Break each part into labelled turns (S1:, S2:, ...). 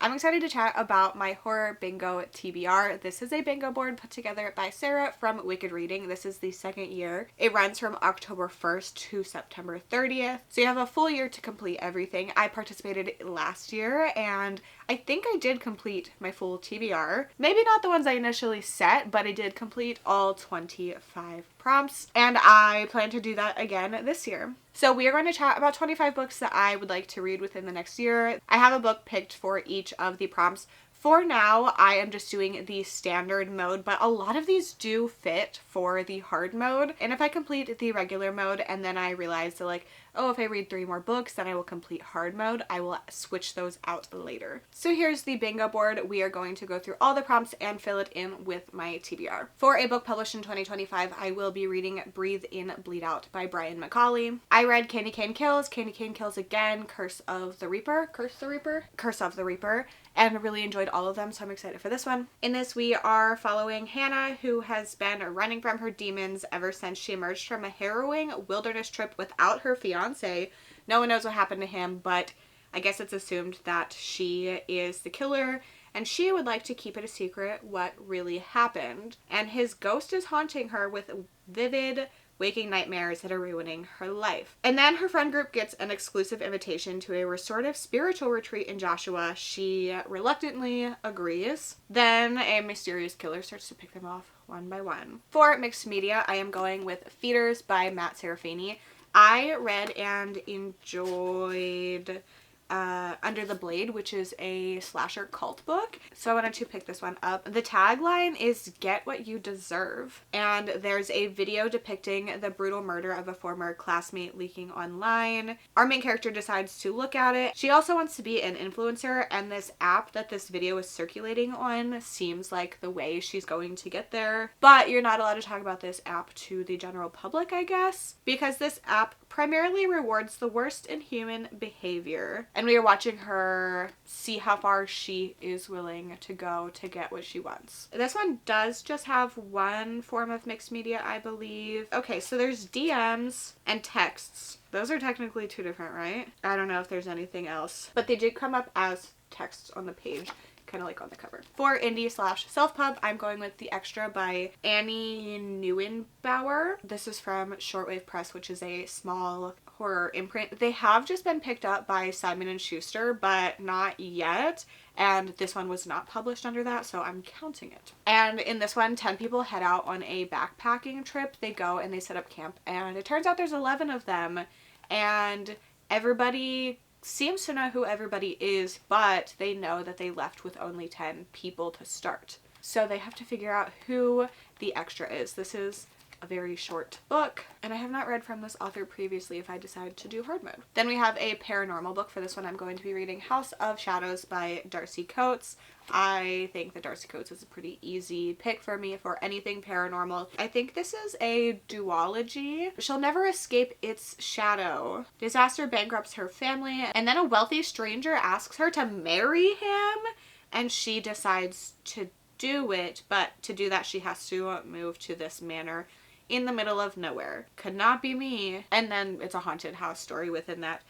S1: I'm excited to chat about my horror bingo TBR. This is a bingo board put together by Sarah from Wicked Reading. This is the second year. It runs from October 1st to September 30th. So you have a full year to complete everything. I participated last year and I think I did complete my full TBR. Maybe not the ones I initially set, but I did complete all 25 prompts, and I plan to do that again this year. So we are going to chat about 25 books that I would like to read within the next year. I have a book picked for each of the prompts. For now, I am just doing the standard mode, but a lot of these do fit for the hard mode. And if I complete the regular mode and then I realize that like, oh, if I read 3 more books, then I will complete hard mode, I will switch those out later. So here's the bingo board. We are going to go through all the prompts and fill it in with my TBR. For a book published in 2025, I will be reading Breathe In, Bleed Out by Brian McCauley. I read Candy Cane Kills Again, Curse of the Reaper, and really enjoyed all of them, so I'm excited for this one. In this, we are following Hannah, who has been running from her demons ever since she emerged from a harrowing wilderness trip without her fiance. No one knows what happened to him, but I guess it's assumed that she is the killer, and she would like to keep it a secret what really happened. And his ghost is haunting her with vivid waking nightmares that are ruining her life. And then her friend group gets an exclusive invitation to a restorative spiritual retreat in Joshua. She reluctantly agrees. Then a mysterious killer starts to pick them off one by one. For mixed media, I am going with Feeders by Matt Serafini. I read and enjoyed Under the Blade, which is a slasher cult book, so I wanted to pick this one up. The tagline is "Get What You Deserve," and there's a video depicting the brutal murder of a former classmate leaking online. Our main character decides to look at it. She also wants to be an influencer, and this app that this video is circulating on seems like the way she's going to get there, but you're not allowed to talk about this app to the general public, I guess, because this app primarily rewards the worst in human behavior. And we are watching her see how far she is willing to go to get what she wants. This one does just have one form of mixed media, I believe. Okay, so there's DMs and texts. Those are technically 2 different, right? I don't know if there's anything else, but they did come up as texts on the page, kind of like on the cover. For indie/self-pub, I'm going with The Extra by Annie Neuenbauer. This is from Shortwave Press, which is a small horror imprint. They have just been picked up by Simon & Schuster, but not yet. And this one was not published under that, so I'm counting it. And in this one, 10 people head out on a backpacking trip. They go and they set up camp, and it turns out there's 11 of them, and everybody seems to know who everybody is, but they know that they left with only 10 people to start. So they have to figure out who the extra is. This is a very short book, and I have not read from this author previously if I decide to do hard mode. Then we have a paranormal book. For this one, I'm going to be reading House of Shadows by Darcy Coates. I think that Darcy Coates is a pretty easy pick for me for anything paranormal. I think this is a duology. She'll never escape its shadow. Disaster bankrupts her family, and then a wealthy stranger asks her to marry him, and she decides to do it, but to do that she has to move to this manor in the middle of nowhere. Could not be me. And then it's a haunted house story within that.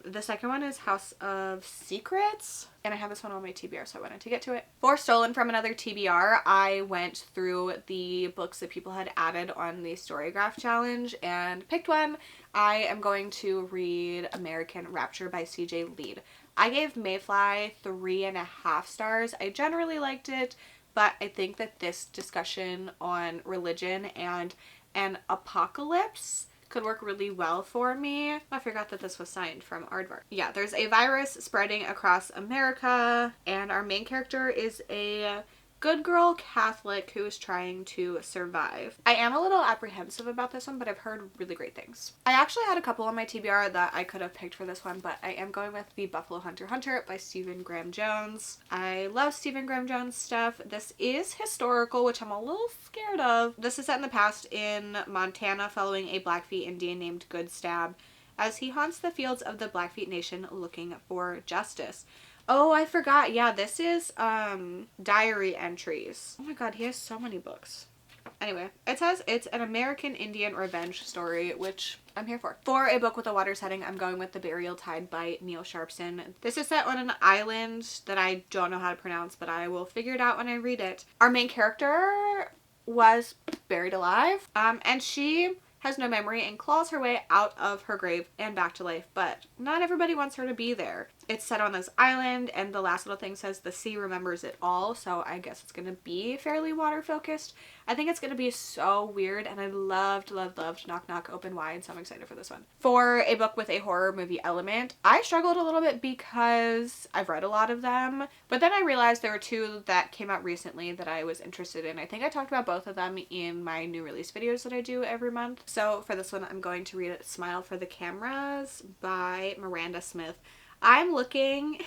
S1: The second one is House of Secrets, and I have this one on my TBR, so I wanted to get to it. For Stolen from Another TBR, I went through the books that people had added on the Storygraph Challenge and picked one. I am going to read American Rapture by CJ Lead. I gave Mayfly 3.5 stars. I generally liked it, but I think that this discussion on religion and an apocalypse could work really well for me. I forgot that this was signed from Aardvark. Yeah, there's a virus spreading across America, and our main character is a good girl Catholic who is trying to survive. I am a little apprehensive about this one, but I've heard really great things. I actually had a couple on my TBR that I could have picked for this one, but I am going with The Buffalo Hunter by Stephen Graham Jones. I love Stephen Graham Jones stuff. This is historical, which I'm a little scared of. This is set in the past in Montana following a Blackfeet Indian named Good Stab as he haunts the fields of the Blackfeet Nation looking for justice. Oh, I forgot. Yeah, this is diary entries. Oh my god, he has so many books. Anyway, it says it's an American Indian revenge story, which I'm here for. For a book with a water setting, I'm going with The Burial Tide by Neil Sharpson. This is set on an island that I don't know how to pronounce, but I will figure it out when I read it. Our main character was buried alive, and she has no memory and claws her way out of her grave and back to life, but not everybody wants her to be there. It's set on this island, and the last little thing says the sea remembers it all, so I guess it's gonna be fairly water focused. I think it's gonna be so weird, and I loved Knock Knock Open Wide, so I'm excited for this one. For a book with a horror movie element, I struggled a little bit because I've read a lot of them, but then I realized there were two that came out recently that I was interested in. I think I talked about both of them in my new release videos that I do every month. So for this one, I'm going to read Smile for the Cameras by Miranda Smith. I'm looking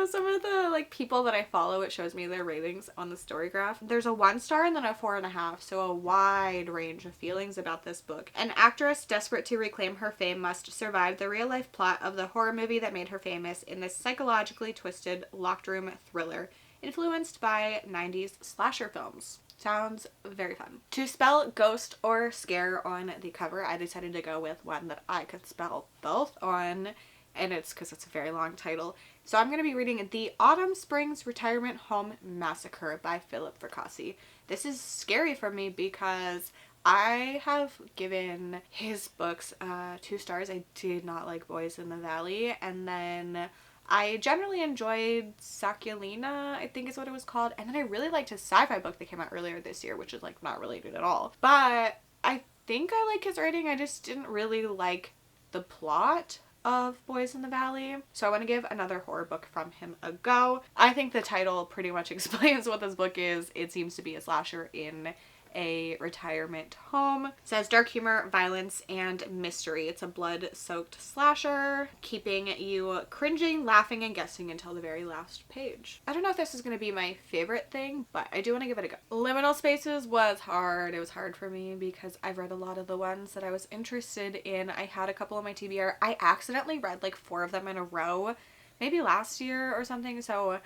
S1: some of the people that I follow, it shows me their ratings on the story graph. There's a 1 star and then a 4.5, so a wide range of feelings about this book. An actress desperate to reclaim her fame must survive the real life plot of the horror movie that made her famous in this psychologically twisted locked room thriller influenced by 90s slasher films. Sounds very fun. To spell ghost or scare on the cover, I decided to go with one that I could spell both on, and it's because it's a very long title. So I'm going to be reading The Autumn Springs Retirement Home Massacre by Philip Fracassi. This is scary for me because I have given his books 2 stars. I did not like Boys in the Valley, and then I generally enjoyed Sakulina, I think is what it was called, and then I really liked his sci-fi book that came out earlier this year, which is not related at all. But I think I like his writing, I just didn't really like the plot of Boys in the Valley. So I want to give another horror book from him a go. I think the title pretty much explains what this book is. It seems to be a slasher in a retirement home. It says dark humor, violence, and mystery. It's a blood-soaked slasher, keeping you cringing, laughing, and guessing until the very last page. I don't know if this is going to be my favorite thing, but I do want to give it a go. Liminal Spaces was hard. It was hard for me because I've read a lot of the ones that I was interested in. I had a couple on my TBR. I accidentally read 4 of them in a row, maybe last year or something, so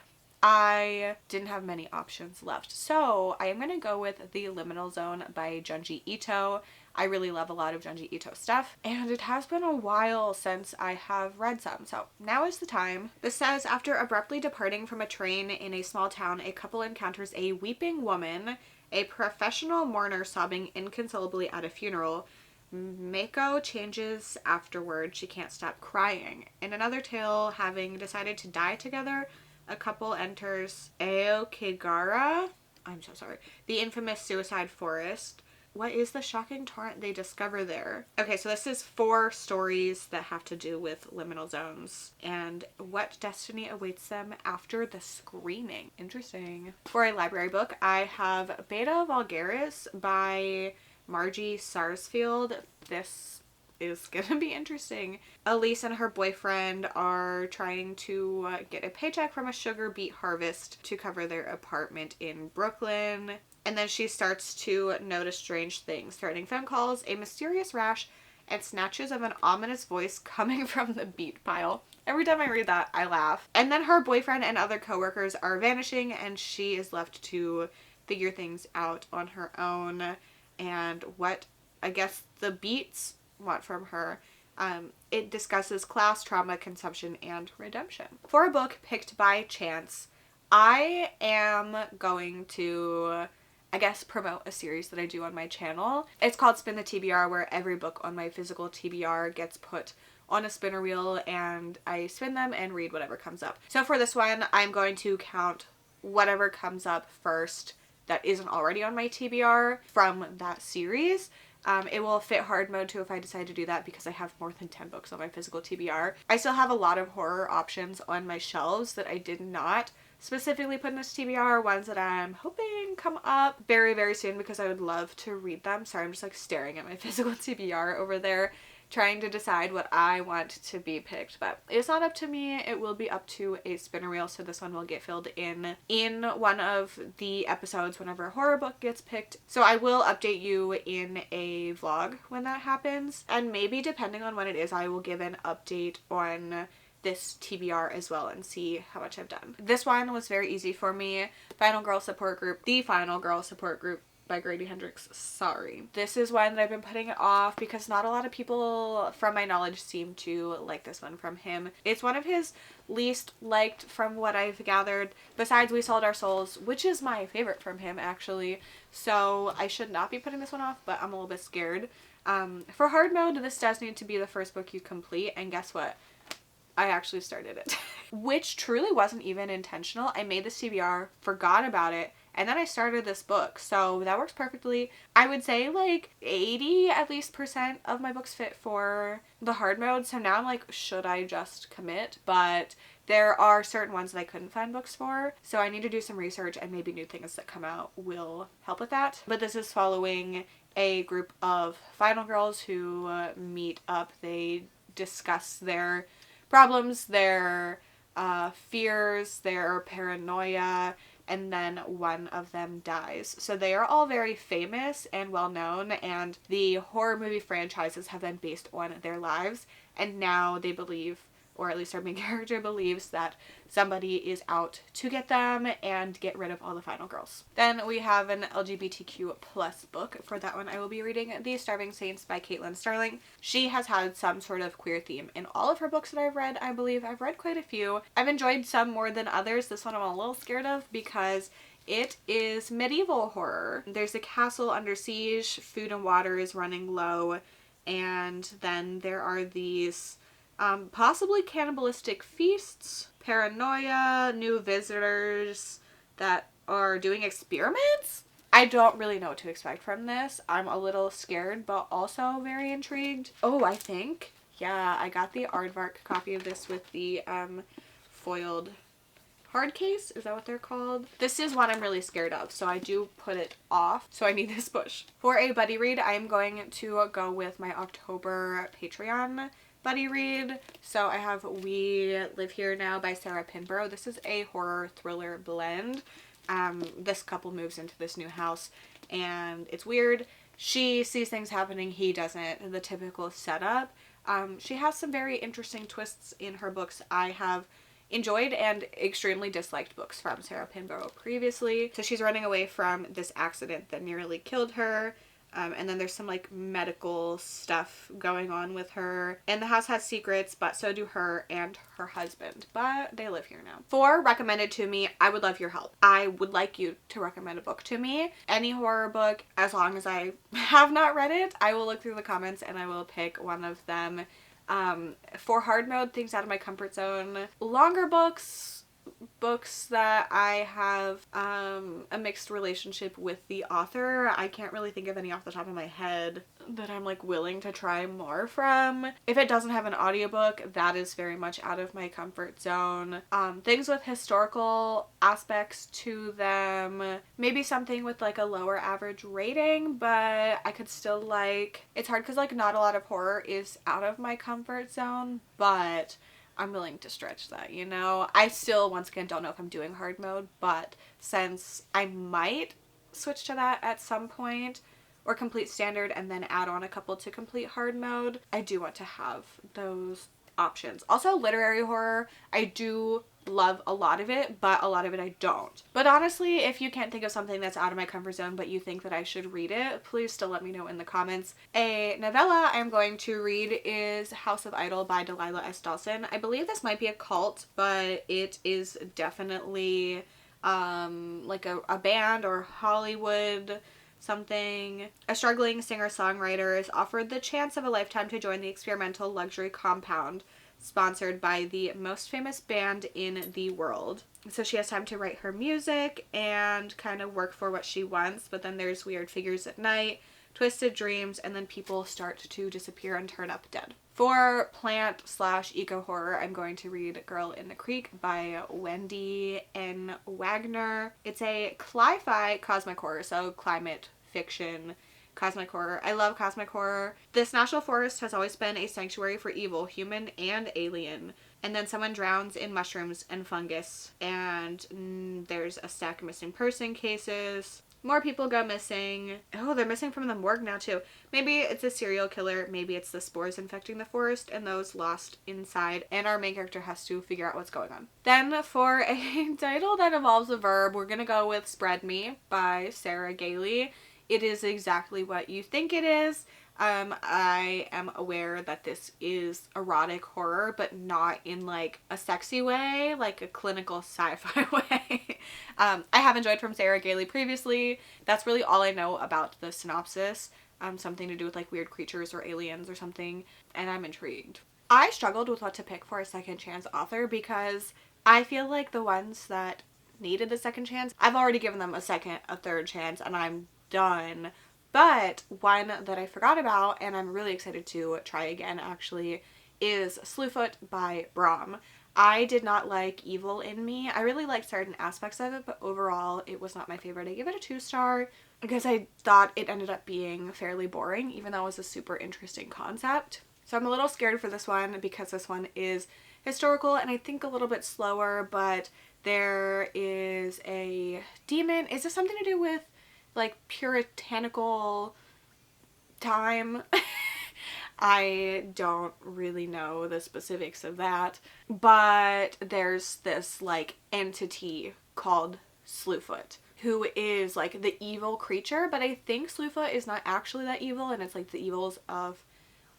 S1: I didn't have many options left. So I am going to go with The Liminal Zone by Junji Ito. I really love a lot of Junji Ito stuff, and it has been a while since I have read some, so now is the time. This says, after abruptly departing from a train in a small town, a couple encounters a weeping woman, a professional mourner sobbing inconsolably at a funeral. Mako changes afterward. She can't stop crying. In another tale, having decided to die together, a couple enters Aokigahara, I'm so sorry, the infamous suicide forest. What is the shocking torrent they discover there? Okay, so this is 4 stories that have to do with liminal zones and what destiny awaits them after the screening. Interesting. For a library book, I have Beta Vulgaris by Margie Sarsfield. This is gonna be interesting. Elise and her boyfriend are trying to get a paycheck from a sugar beet harvest to cover their apartment in Brooklyn. And then she starts to notice strange things, threatening phone calls, a mysterious rash, and snatches of an ominous voice coming from the beet pile. Every time I read that, I laugh. And then her boyfriend and other coworkers are vanishing, and she is left to figure things out on her own and what, I guess, the beets want from her. It discusses class, trauma, consumption, and redemption. For a book picked by chance, I am going to, I guess, promote a series that I do on my channel. It's called Spin the TBR, where every book on my physical TBR gets put on a spinner wheel and I spin them and read whatever comes up. So for this one, I'm going to count whatever comes up first that isn't already on my TBR from that series. It will fit hard mode too if I decide to do that because I have more than 10 books on my physical TBR. I still have a lot of horror options on my shelves that I did not specifically put in this TBR, ones that I'm hoping come up very, very soon because I would love to read them. Sorry, I'm just staring at my physical TBR over there, trying to decide what I want to be picked, but it's not up to me. It will be up to a spinner wheel, so this one will get filled in one of the episodes whenever a horror book gets picked. So I will update you in a vlog when that happens, and maybe depending on when it is, I will give an update on this TBR as well and see how much I've done. This one was very easy for me. Final Girl Support Group, the Final Girl Support Group by Grady Hendrix. Sorry. This is one that I've been putting off because not a lot of people from my knowledge seem to like this one from him. It's one of his least liked from what I've gathered, besides We Sold Our Souls, which is my favorite from him actually. So I should not be putting this one off, but I'm a little bit scared. For hard mode, this does need to be the first book you complete, and guess what? I actually started it. Which truly wasn't even intentional. I made this TBR, forgot about it, and then I started this book. So that works perfectly. I would say like 80 at least % of my books fit for the hard mode. So now I'm like, should I just commit? But there are certain ones that I couldn't find books for. So I need to do some research, and maybe new things that come out will help with that. But this is following a group of final girls who meet up. They discuss their problems, their fears, their paranoia, and then one of them dies. So they are all very famous and well known, and the horror movie franchises have been based on their lives, and now they believe, or at least our main character believes, that somebody is out to get them and get rid of all the final girls. Then we have an LGBTQ plus book. For that one I will be reading The Starving Saints by Caitlin Starling. She has had some sort of queer theme in all of her books that I've read, I believe. I've read quite a few. I've enjoyed some more than others. This one I'm a little scared of because it is medieval horror. There's a castle under siege, food and water is running low, and then there are these possibly cannibalistic feasts, paranoia, new visitors that are doing experiments. I don't really know what to expect from this. I'm a little scared, but also very intrigued. Oh, I think, yeah, I got the aardvark copy of this with the foiled hard case. Is that what they're called? This is one I'm really scared of, so I do put it off. So I need this push. For a buddy read, I'm going to go with my October Patreon buddy read. So I have We Live Here Now by Sarah Pinborough. This is a horror thriller blend. This couple moves into this new house and it's weird. She sees things happening, he doesn't. The typical setup. She has some very interesting twists in her books. I have enjoyed and extremely disliked books from Sarah Pinborough previously. So she's running away from this accident that nearly killed her. And then there's some like medical stuff going on with her. And the house has secrets, but so do her and her husband. But they live here now. For recommended to me, I would love your help. I would like you to recommend a book to me. Any horror book, as long as I have not read it, I will look through the comments and I will pick one of them. For hard mode, things out of my comfort zone. Longer books that I have a mixed relationship with the author. I can't really think of any off the top of my head that I'm like willing to try more from. If it doesn't have an audiobook, that is very much out of my comfort zone. Things with historical aspects to them. Maybe something with like a lower average rating, but I could still like... It's hard because like not a lot of horror is out of my comfort zone, but I'm willing to stretch that, you know? I still, once again, don't know if I'm doing hard mode, but since I might switch to that at some point, or complete standard and then add on a couple to complete hard mode, I do want to have those options. Also, literary horror, I do love a lot of it, but a lot of it I don't. But honestly, if you can't think of something that's out of my comfort zone but you think that I should read it, please still let me know in the comments. A novella I'm going to read is House of Idol by Delilah S. Dawson. I believe this might be a cult, but it is definitely like a band or Hollywood something. A struggling singer-songwriter is offered the chance of a lifetime to join the experimental luxury compound sponsored by the most famous band in the world. So she has time to write her music and kind of work for what she wants, but then there's weird figures at night, twisted dreams, and then people start to disappear and turn up dead. For plant/eco horror, I'm going to read Girl in the Creek by Wendy N. Wagner. It's a cli-fi cosmic horror, so climate fiction cosmic horror. I love cosmic horror. This national forest has always been a sanctuary for evil, human and alien. And then someone drowns in mushrooms and fungus, and there's a stack of missing person cases. More people go missing. Oh, they're missing from the morgue now too. Maybe it's a serial killer. Maybe it's the spores infecting the forest and those lost inside. And our main character has to figure out what's going on. Then for a title that involves a verb, we're gonna go with Spread Me by Sarah Gailey. it is exactly what you think it is. I am aware that this is erotic horror, but not in like a sexy way, like a clinical sci-fi way. I have enjoyed From Sarah Gailey previously. That's really all I know about the synopsis. Something to do with like weird creatures or aliens or something, and I'm intrigued. I struggled with what to pick for a second chance author because I feel like the ones that needed a second chance, I've already given them a second, a third chance, and I'm done. But one that I forgot about, and I'm really excited to try again actually, is Slewfoot by Brom. I did not like Evil in Me. I really liked certain aspects of it, but overall it was not my favorite. I give it a 2-star because I thought it ended up being fairly boring, even though it was a super interesting concept. So I'm a little scared for this one because this one is historical and I think a little bit slower, but there is a demon. Is this something to do with like puritanical time? I don't really know the specifics of that, but there's this like entity called Slewfoot who is like the evil creature, but I think Slewfoot is not actually that evil, and it's like the evils of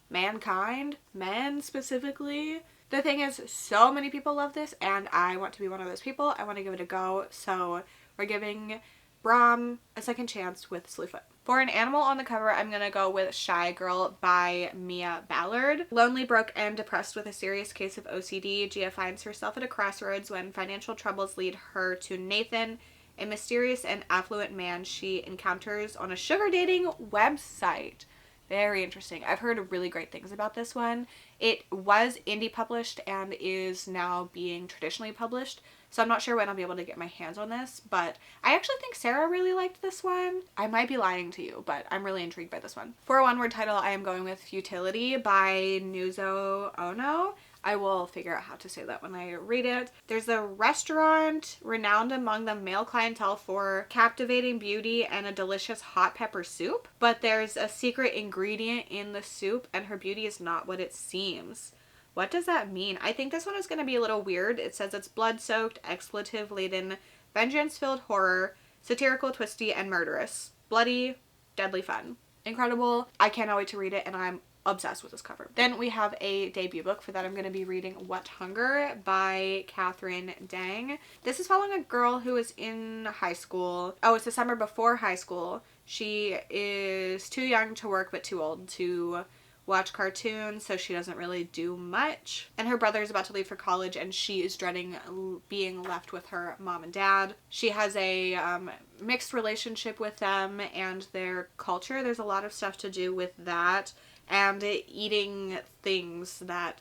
S1: mankind, men specifically. The thing is, so many people love this and I want to be one of those people. I want to give it a go, so we're giving Brom a second chance with Slewfoot. For an animal on the cover, I'm gonna go with Shy Girl by Mia Ballard. Lonely, broke, and depressed with a serious case of OCD, Gia finds herself at a crossroads when financial troubles lead her to Nathan, a mysterious and affluent man she encounters on a sugar dating website. Very interesting. I've heard really great things about this one. It was indie published and is now being traditionally published, so I'm not sure when I'll be able to get my hands on this, but I actually think Sarah really liked this one. I might be lying to you, but I'm really intrigued by this one. For a one-word title, I am going with Futility by Nuzo Ono. I will figure out how to say that when I read it. There's a restaurant renowned among the male clientele for captivating beauty and a delicious hot pepper soup, but there's a secret ingredient in the soup and her beauty is not what it seems. What does that mean? I think this one is going to be a little weird. It says it's blood-soaked, expletive-laden, vengeance-filled horror, satirical, twisty, and murderous. Bloody, deadly fun. Incredible. I cannot wait to read it, and I'm obsessed with this cover. Then we have a debut book. For that, I'm going to be reading What Hunger by Catherine Dang. This is following a girl who is in high school. Oh, it's the summer before high school. She is too young to work, but too old to watch cartoons, so she doesn't really do much. And her brother is about to leave for college, and she is dreading being left with her mom and dad. She has a mixed relationship with them and their culture. There's a lot of stuff to do with that, and eating things that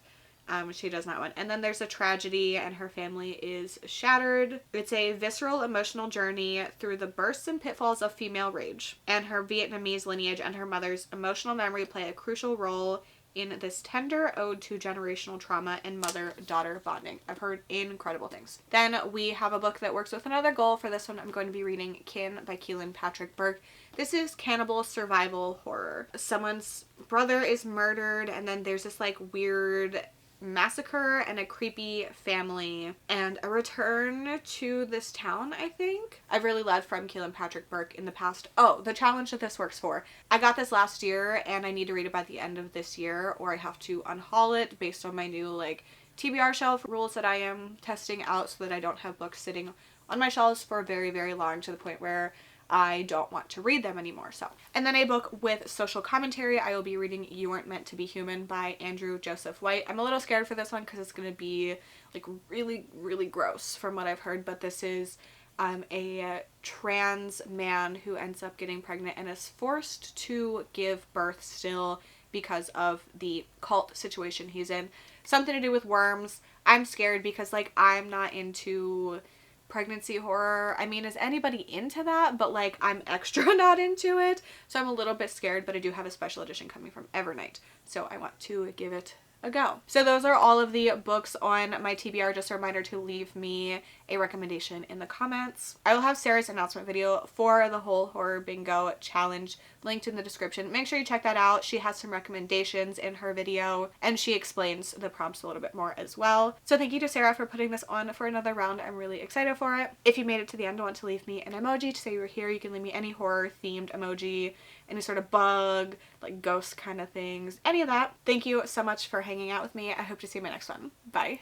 S1: she does not want. And then there's a tragedy and her family is shattered. It's a visceral emotional journey through the bursts and pitfalls of female rage. And her Vietnamese lineage and her mother's emotional memory play a crucial role in this tender ode to generational trauma and mother-daughter bonding. I've heard incredible things. Then we have a book that works with another goal. For this one, I'm going to be reading Kin by Keelan Patrick Burke. This is cannibal survival horror. Someone's brother is murdered, and then there's this like weird massacre and a creepy family and a return to this town, I think. I've really loved from Keelan Patrick Burke in the past. Oh, the challenge that this works for. I got this last year and I need to read it by the end of this year, or I have to unhaul it based on my new like TBR shelf rules that I am testing out so that I don't have books sitting on my shelves for very, very long to the point where I don't want to read them anymore. So, and then a book with social commentary. I will be reading You Weren't Meant to Be Human by Andrew Joseph White. I'm a little scared for this one because it's going to be like really, really gross from what I've heard, but this is a trans man who ends up getting pregnant and is forced to give birth still because of the cult situation he's in. Something to do with worms. I'm scared because like I'm not into pregnancy horror. I mean, is anybody into that? But like I'm extra not into it, so I'm a little bit scared, but I do have a special edition coming from Evernight, so I want to give it ago. So those are all of the books on my TBR. Just a reminder to leave me a recommendation in the comments. I will have Sarah's announcement video for the whole horror bingo challenge linked in the description. Make sure you check that out. She has some recommendations in her video and she explains the prompts a little bit more as well. So thank you to Sarah for putting this on for another round. I'm really excited for it. If you made it to the end and want to leave me an emoji to say you were here, you can leave me any horror themed emoji, any sort of bug, like ghost kind of things, any of that. Thank you so much for hanging out with me. I hope to see you in my next one. Bye.